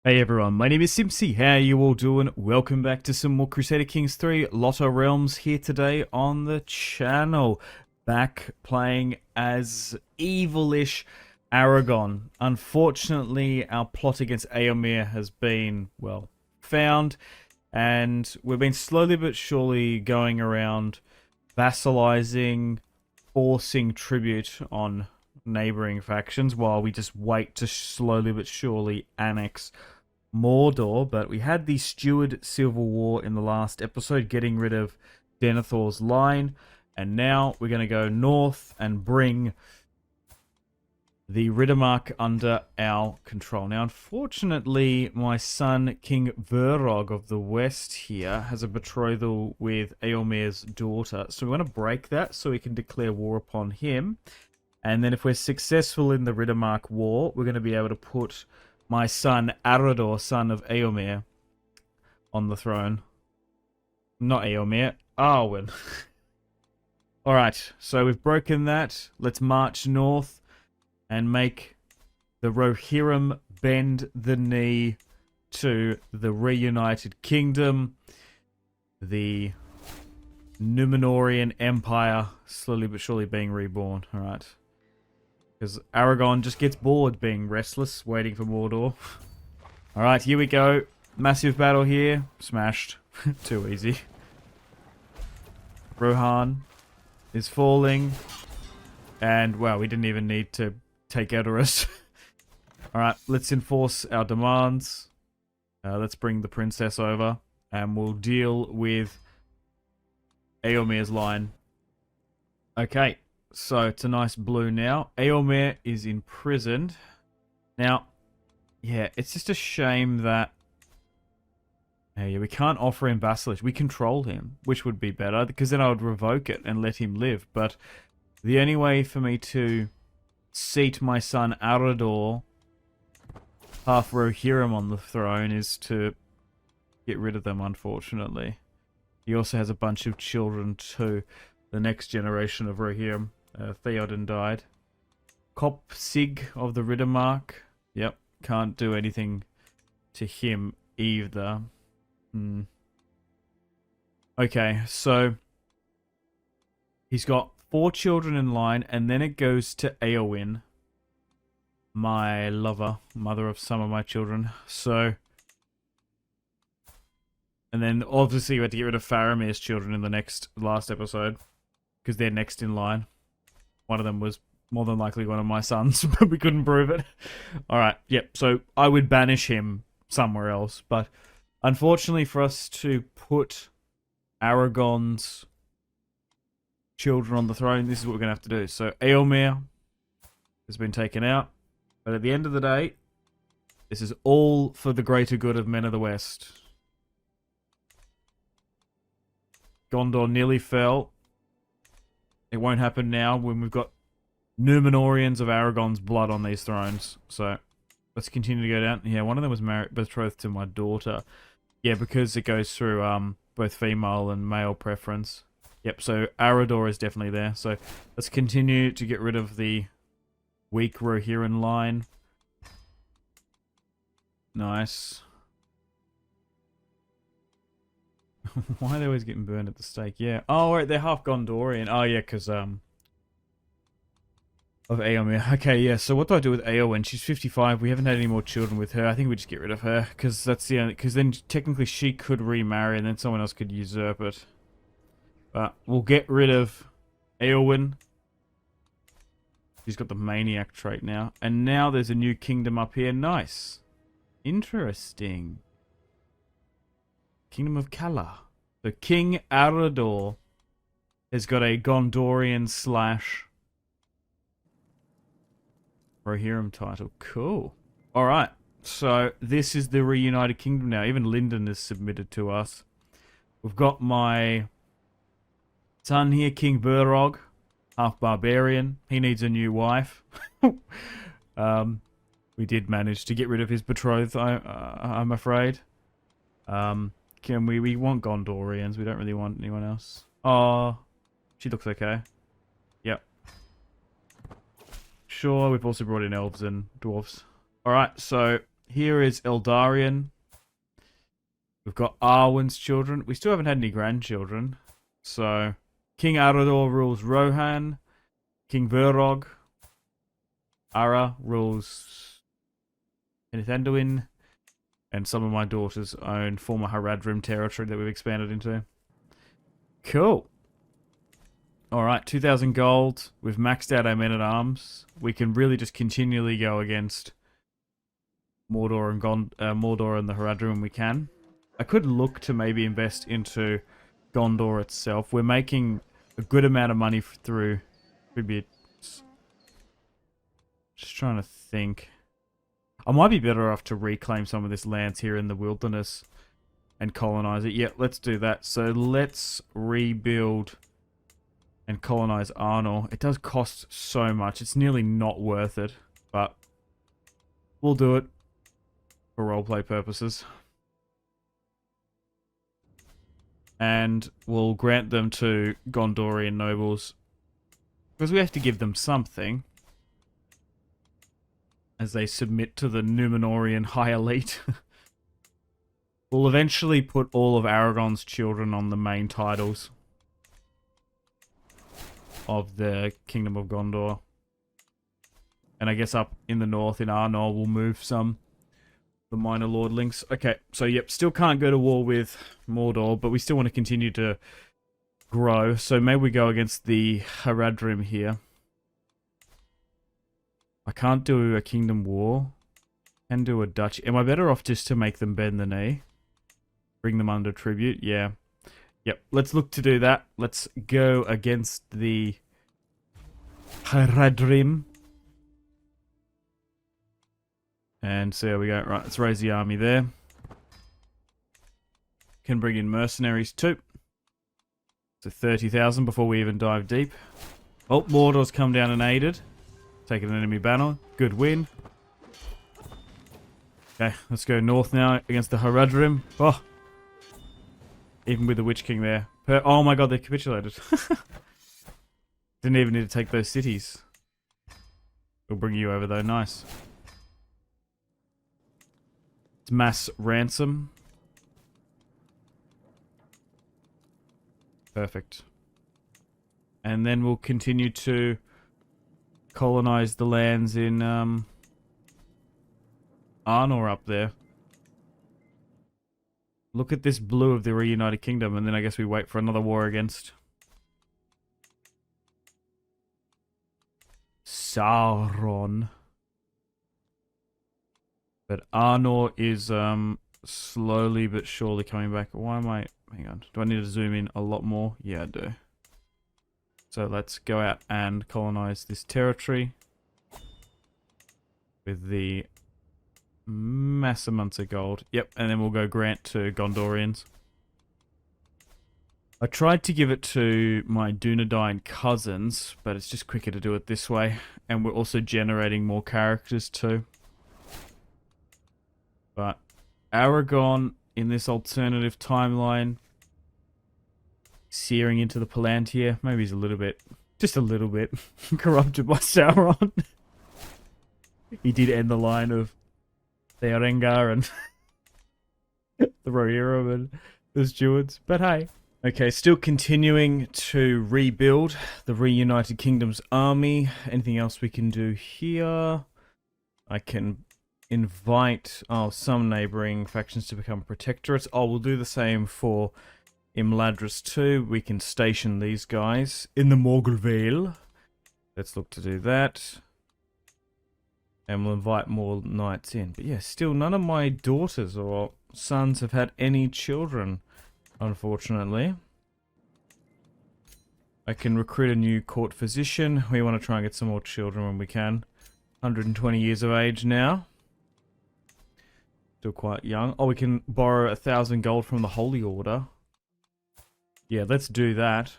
Hey everyone, my name is Simpzy. How you all doing? Welcome back to some more Crusader Kings III Lotto Realms here today on the channel. Back playing as evilish Aragorn. Unfortunately, our plot against Éomer has been, well, found, and we've been slowly but surely going around vassalizing, forcing tribute on neighboring factions while we just wait to slowly but surely annex Mordor. But we had the Steward Civil War in the last episode, getting rid of Denethor's line, and now we're going to go north and bring the Riddermark under our control. Now, unfortunately, my son, King Verog of the West here, has a betrothal with Éomer's daughter, so we want to break that so we can declare war upon him. And then if we're successful in the Riddermark War, we're going to be able to put my son, Arador, son of Éomer, on the throne. Not Éomer, Arwen. Alright, so we've broken that. Let's march north and make the Rohirrim bend the knee to the reunited kingdom. The Númenórean Empire slowly but surely being reborn. Alright. Because Aragorn just gets bored being restless, waiting for Mordor. Alright, here we go. Massive battle here. Smashed. Too easy. Rohan is falling. And, wow, we didn't even need to take Edoras. Alright, let's enforce our demands. Let's bring the princess over. And we'll deal with Éomer's line. Okay. So, it's a nice blue now. Éomer is imprisoned. Now, yeah, it's just a shame that we can't offer him vassalage. We control him, which would be better, because then I would revoke it and let him live. But the only way for me to seat my son Arador, half Rohirrim, on the throne is to get rid of them, unfortunately. He also has a bunch of children too. The next generation of Rohirrim. Théoden died. Kopsig of the Riddermark. Yep, can't do anything to him either. Okay, so he's got 4 children in line, and then it goes to Éowyn, my lover, mother of some of my children. So, and then obviously we had to get rid of Faramir's children in the last episode, because they're next in line. One of them was more than likely one of my sons, but we couldn't prove it. Alright, yep, so I would banish him somewhere else. But unfortunately for us to put Aragorn's children on the throne, this is what we're going to have to do. So Éomer has been taken out. But at the end of the day, this is all for the greater good of men of the West. Gondor nearly fell. It won't happen now when we've got Númenóreans of Aragorn's blood on these thrones. So, let's continue to go down. Yeah, one of them was betrothed to my daughter. Yeah, because it goes through both female and male preference. Yep, so Arador is definitely there. So, let's continue to get rid of the weak Rohirrim line. Nice. Why are they always getting burned at the stake? Yeah. Oh, wait, they're half Gondorian. Oh, yeah, because, of Éomer. Okay, yeah, so what do I do with Éowyn? She's 55. We haven't had any more children with her. I think we just get rid of her, because that's the only... Because then, technically, she could remarry, and then someone else could usurp it. But we'll get rid of Éowyn. She's got the maniac trait now. And now there's a new kingdom up here. Nice. Interesting. Kingdom of Kala. So King Arador has got a Gondorian / Rohirrim title. Cool. Alright. So this is the reunited kingdom now. Even Lyndon is submitted to us. We've got my son here, King Verog. Half barbarian. He needs a new wife. We did manage to get rid of his betrothed, I'm afraid. We want Gondorians. We don't really want anyone else. Oh, she looks okay. Yep. Sure, we've also brought in elves and dwarves. Alright, so here is Eldarion. We've got Arwen's children. We still haven't had any grandchildren. So, King Arador rules Rohan. King Verog. Ara rules Anduin. And some of my daughters own former Haradrim territory that we've expanded into. Cool. Alright, 2,000 gold. We've maxed out our men-at-arms. We can really just continually go against Mordor and the Haradrim when we can. I could look to maybe invest into Gondor itself. We're making a good amount of money through tributes. Just trying to think. I might be better off to reclaim some of this lands here in the wilderness and colonize it. Yeah, let's do that. So let's rebuild and colonize Arnor. It does cost so much. It's nearly not worth it, but we'll do it for roleplay purposes. And we'll grant them to Gondorian nobles because we have to give them something as they submit to the Númenórean high elite. We'll eventually put all of Aragorn's children on the main titles of the Kingdom of Gondor. And I guess up in the north in Arnor we'll move some the minor lordlings. Okay, so yep, still can't go to war with Mordor, but we still want to continue to grow. So maybe we go against the Haradrim here. I can't do a kingdom war. Can do a duchy. Am I better off just to make them bend the knee? Bring them under tribute? Yeah. Yep, let's look to do that. Let's go against the Haradrim. And so there we go. Right, let's raise the army there. Can bring in mercenaries too. So 30,000 before we even dive deep. Oh, Mordor's come down and aided. Taking an enemy banner. Good win. Okay, let's go north now against the Haradrim. Oh! Even with the Witch King there. Oh my god, they capitulated. Didn't even need to take those cities. We'll bring you over though, nice. It's mass ransom. Perfect. And then we'll continue to colonize the lands in Arnor up there. Look at this blue of the reunited kingdom, and then I guess we wait for another war against Sauron. But Arnor is slowly but surely coming back. Why am I... Hang on. Do I need to zoom in a lot more? Yeah, I do. So let's go out and colonize this territory with the mass amounts of gold. Yep, and then we'll go grant to Gondorians. I tried to give it to my Dúnedain cousins, but it's just quicker to do it this way. And we're also generating more characters too. But Aragorn in this alternative timeline, searing into the Palantir. Maybe he's a little bit, just a little bit, corrupted by Sauron. He did end the line of Théoden and the Rohirrim and the Stewards. But hey. Okay, still continuing to rebuild the reunited kingdom's army. Anything else we can do here? I can invite some neighboring factions to become protectorates. We'll do the same for Imladris too. We can station these guys in the Morgulvale. Let's look to do that. And we'll invite more knights in. But yeah, still none of my daughters or sons have had any children, unfortunately. I can recruit a new court physician. We want to try and get some more children when we can. 120 years of age now. Still quite young. We can borrow 1,000 gold from the Holy Order. Yeah, let's do that.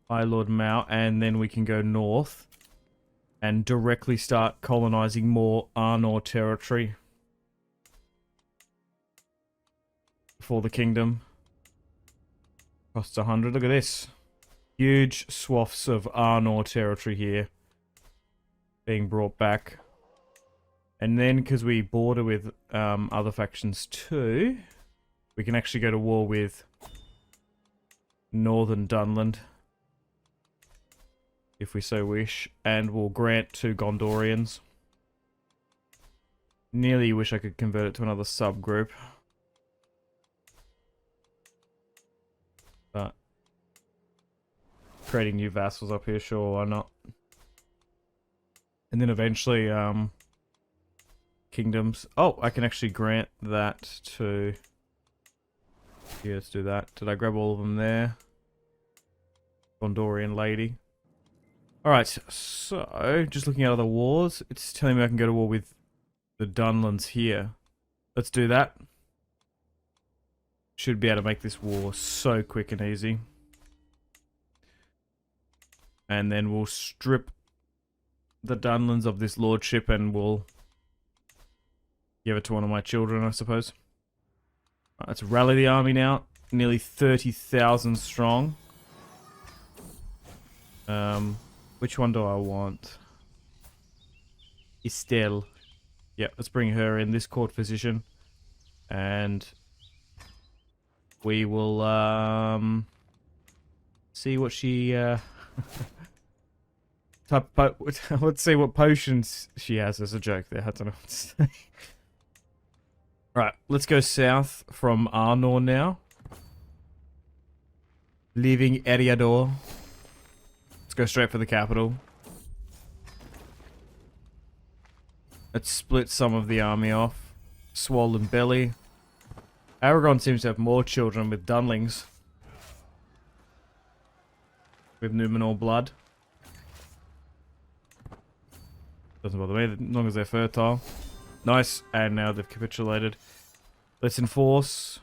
High Lord Mao, and then we can go north and directly start colonizing more Arnor territory for the kingdom. Costs 100. Look at this. Huge swaths of Arnor territory here being brought back. And then, because we border with other factions too, we can actually go to war with Northern Dunland, if we so wish, and we'll grant 2 Gondorians. Nearly wish I could convert it to another subgroup. But creating new vassals up here, sure, why not? And then eventually, kingdoms. Oh, I can actually grant that to... Yeah, let's do that. Did I grab all of them there? Gondorian lady. Alright, so, just looking at other wars, it's telling me I can go to war with the Dunlands here. Let's do that. Should be able to make this war so quick and easy. And then we'll strip the Dunlands of this lordship and we'll give it to one of my children, I suppose. Right, let's rally the army now. Nearly 30,000 strong. Which one do I want? Estelle. Yeah, let's bring her in this court position. And we will see what she let's see what potions she has. As a joke there, I don't know what to say. Right, let's go south from Arnor now. Leaving Eriador. Let's go straight for the capital. Let's split some of the army off. Swollen belly. Aragorn seems to have more children with Dunlings. With Númenor blood. Doesn't bother me, as long as they're fertile. Nice, and now they've capitulated. Let's enforce.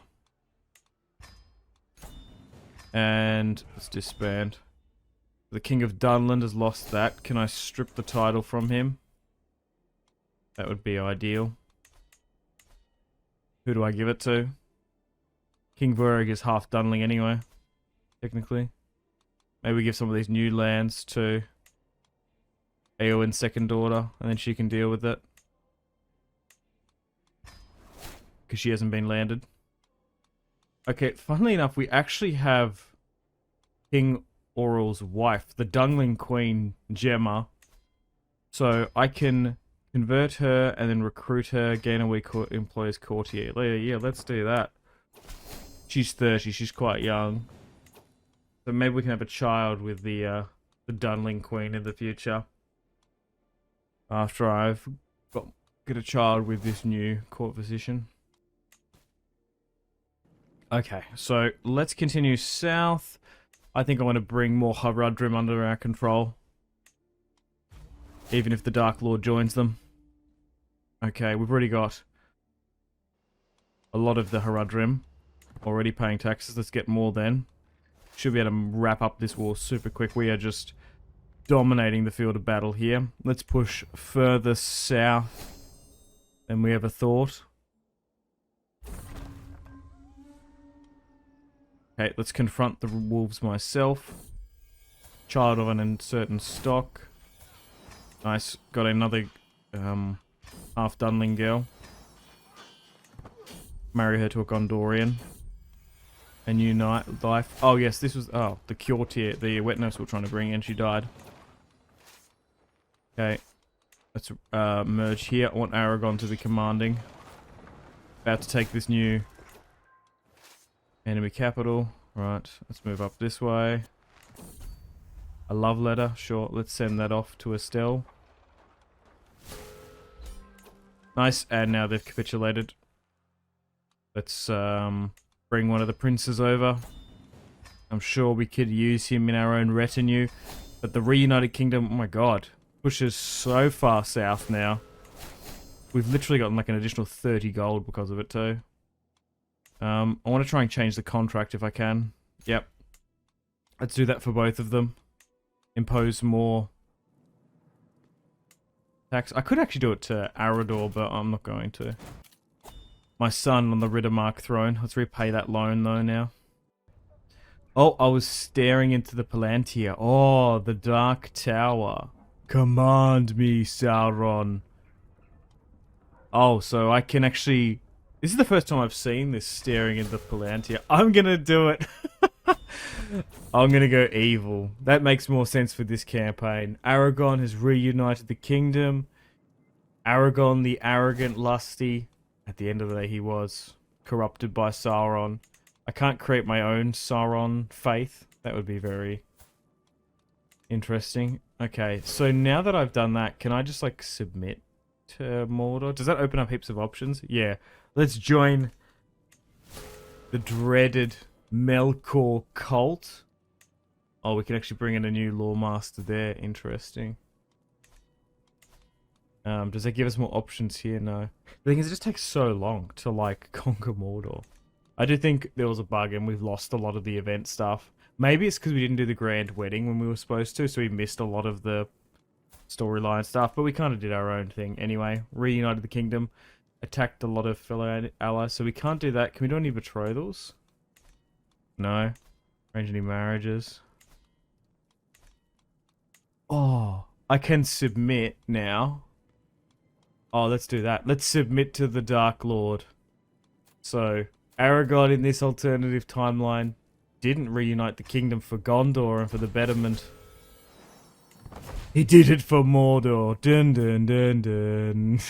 And let's disband. The King of Dunland has lost that. Can I strip the title from him? That would be ideal. Who do I give it to? King Vorag is half Dunling anyway, technically. Maybe give some of these new lands to Eowyn's second daughter, and then she can deal with it. Because she hasn't been landed. Okay, funnily enough, we actually have King Oral's wife, the Dungling Queen, Gemma. So I can convert her and then recruit her, gain a weak employer's courtier. Yeah, let's do that. She's 30, she's quite young. So maybe we can have a child with the Dunling Queen in the future. After I've get a child with this new court physician. Okay, so let's continue south. I think I want to bring more Haradrim under our control. Even if the Dark Lord joins them. Okay, we've already got a lot of the Haradrim already paying taxes. Let's get more then. Should be able to wrap up this war super quick. We are just dominating the field of battle here. Let's push further south than we ever thought. Okay, let's confront the wolves myself. Child of an uncertain stock. Nice. Got another half Dunling girl. Marry her to a Gondorian. A new life. Oh yes, this was the courtier, the wet nurse we were trying to bring in. She died. Okay, let's merge here. I want Aragorn to be commanding. About to take this new enemy capital. Right, let's move up this way. A love letter. Sure, let's send that off to Estelle. Nice, and now they've capitulated. Let's bring one of the princes over. I'm sure we could use him in our own retinue. But the reunited kingdom, oh my god, pushes so far south now. We've literally gotten like an additional 30 gold because of it too. I want to try and change the contract if I can. Yep. Let's do that for both of them. Impose more tax. I could actually do it to Arador, but I'm not going to. My son on the Riddermark throne. Let's repay that loan though now. Oh, I was staring into the Palantir. Oh, the Dark Tower. Command me, Sauron. Oh, so I can actually... This is the first time I've seen this staring into Palantir. I'm gonna do it. I'm gonna go evil. That makes more sense for this campaign. Aragorn has reunited the kingdom. Aragorn the arrogant, lusty. At the end of the day, he was corrupted by Sauron. I can't create my own Sauron faith. That would be very interesting. Okay, so now that I've done that, can I just like submit to Mordor? Does that open up heaps of options? Yeah. Let's join the dreaded Melkor cult. Oh, we can actually bring in a new lawmaster there. Interesting. Does that give us more options here? No. The thing is, it just takes so long to like conquer Mordor. I do think there was a bug and we've lost a lot of the event stuff. Maybe it's because we didn't do the grand wedding when we were supposed to, so we missed a lot of the storyline stuff, but we kind of did our own thing anyway. Reunited the kingdom, attacked a lot of fellow allies, so we can't do that. Can we do any betrothals? No. Arrange any marriages? Oh, I can submit now. Oh, let's do that. Let's submit to the Dark Lord. So, Aragorn in this alternative timeline didn't reunite the kingdom for Gondor and for the betterment. He did it for Mordor. Dun dun dun dun.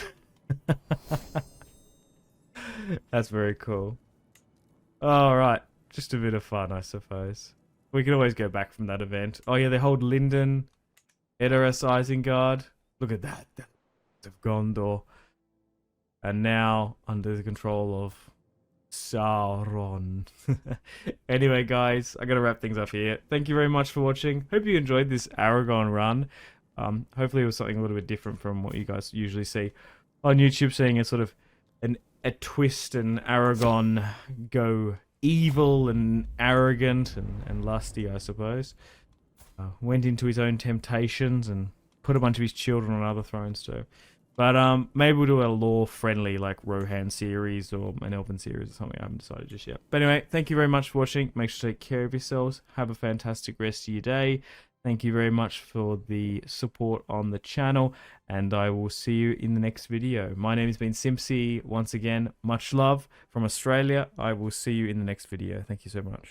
That's very cool. Alright. Just a bit of fun, I suppose. We can always go back from that event. Oh yeah, they hold Linden, Edoras Isengard. Look at that. Of Gondor. And now under the control of Sauron. Anyway, guys, I gotta wrap things up here. Thank you very much for watching. Hope you enjoyed this Aragorn run. Hopefully it was something a little bit different from what you guys usually see on YouTube, seeing a sort of a twist and Aragorn go evil and arrogant and lusty, I suppose. Went into his own temptations and put a bunch of his children on other thrones too. But maybe we'll do a lore-friendly like Rohan series or an Elven series or something. I haven't decided just yet. But anyway, thank you very much for watching. Make sure to take care of yourselves. Have a fantastic rest of your day. Thank you very much for the support on the channel, and I will see you in the next video. My name has been Simpzy. Once again, much love from Australia. I will see you in the next video. Thank you so much.